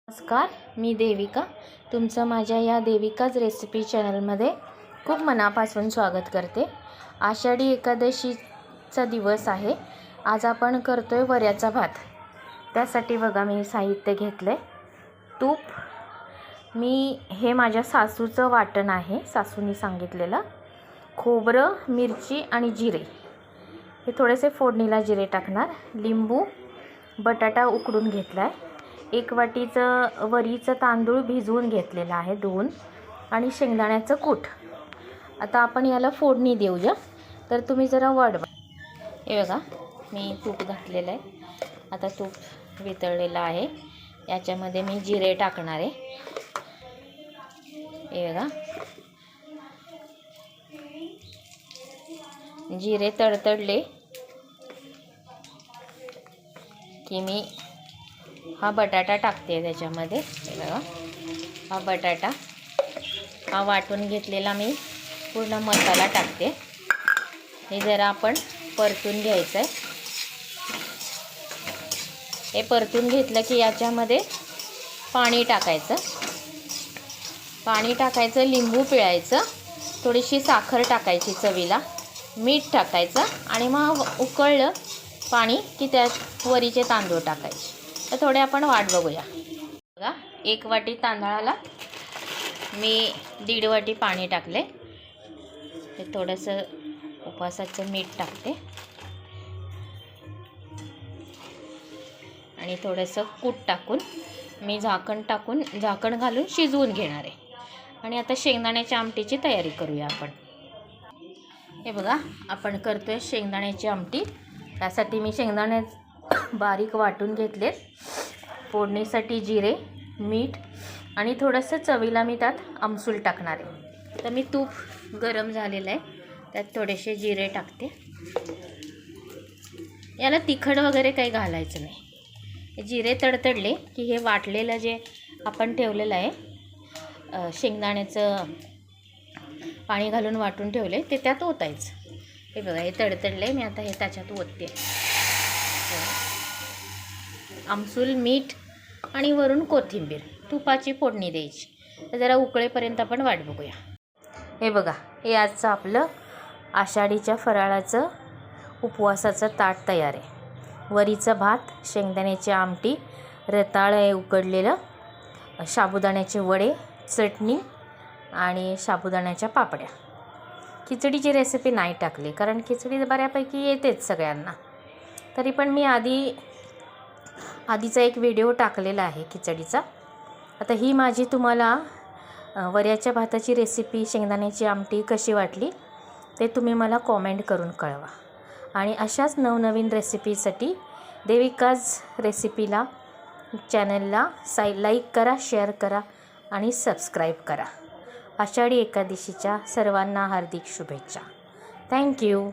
नमस्कार, मी देविका. तुमचं माझ्या या देविकाज रेसिपी चॅनलमध्ये खूप मनापासून स्वागत करते. आषाढी एकादशीचा दिवस आहे. आज आपण करतोय वऱ्याचा भात. त्यासाठी बघा मी साहित्य घेतले. तूप, मी हे माझ्या सासूचं वाटण आहे, सासूनी सांगितलेलं. खोबरं, मिरची आणि जिरे, हे थोडेसे फोडणीला जिरे टाकणार. लिंबू, बटाटा उकडून घेतला आहे. 1 वाटीचं वरीचं तांदूळ भिजवून घेतलेलं आहे 2, आणि शेंगदाण्याचं कूट. आता आपण याला फोडणी देऊया. तर तुम्ही जरा वाढवा. हे बघा मी तूप घातलेलं आहे. आता तूप वितळलेलं आहे. याच्यामध्ये मी जिरे टाकणार आहे. हे बघा, जिरे तडतडले की मी हा बटाटा टाकते त्याच्यामध्ये. हे बघा, हा बटाटा हा वाटून घेतलेला मी पूर्ण मसाला टाकते. हे जरा आपण परतून घ्यायचं आहे. हे परतून घेतलं की याच्यामध्ये पाणी टाकायचं. लिंबू पिळायचं, थोडीशी साखर टाकायची चवीला, मीठ टाकायचं, आणि मग उकळलं पाणी की त्यात वरीचे तांदूळ टाकायचे. तर थोडे आपण वाट बघूया. बघा, 1 वाटी तांदळाला मी 1.5 वाटी पाणी टाकले. ते थोडंसं उपवासाचं मीठ टाकते आणि थोडंसं कूट टाकून मी झाकण घालून शिजवून घेणार आहे. आणि आता शेंगदाण्याच्या आमटीची तयारी करूया आपण. हे बघा, आपण करतोय शेंगदाण्याची आमटी. त्यासाठी मी शेंगदाणे बारीक वाटून घेतलेत. फोडणीसाठी जिरे, मीठ आणि थोडंसं चवीला मी त्यात आमसूल टाकणार आहे. तर मी तूप गरम झालेलं आहे, त्यात थोडेसे जिरे टाकते. याला तिखट वगैरे काही घालायचं नाही. जिरे तडतडले की हे वाटलेलं जे आपण ठेवलेलं आहे, शेंगदाण्याचं पाणी घालून वाटून ठेवले, ते त्यात ओतायचं. हे बघा, हे तडतडले. मी आता हे त्याच्यात ओतते. आमसूल, मीठ आणि वरून कोथिंबीर, तुपाची फोडणी द्यायची. तर जरा उकळेपर्यंत आपण वाट बघूया. हे बघा, हे आजचं आपलं आषाढीच्या फराळाचं उपवासाचं ताट तयार आहे. वरीचं भात, शेंगदाण्याची आमटी, रताळं आहे उकडलेलं, साबुदाण्याचे वडे, चटणी आणि साबुदाण्याच्या पापड्या. खिचडीची रेसिपी नाही टाकली, कारण खिचडी बऱ्यापैकी येतेच सगळ्यांना. तरी पण मी आधीचा एक व्हिडिओ टाकलेला आहे खिचडीचा. आता ही माझी तुम्हाला वऱ्याच्या भाताची रेसिपी, शेंगदाण्याची आमटी कशी वाटली ते तुम्ही मला कॉमेंट करून कळवा. आणि अशाच नवनवीन रेसिपीसाठी देविकाज रेसिपीला चॅनलला लाईक करा, शेअर करा आणि सबस्क्राईब करा. आषाढी एकादशीच्या सर्वांना हार्दिक शुभेच्छा. थँक्यू.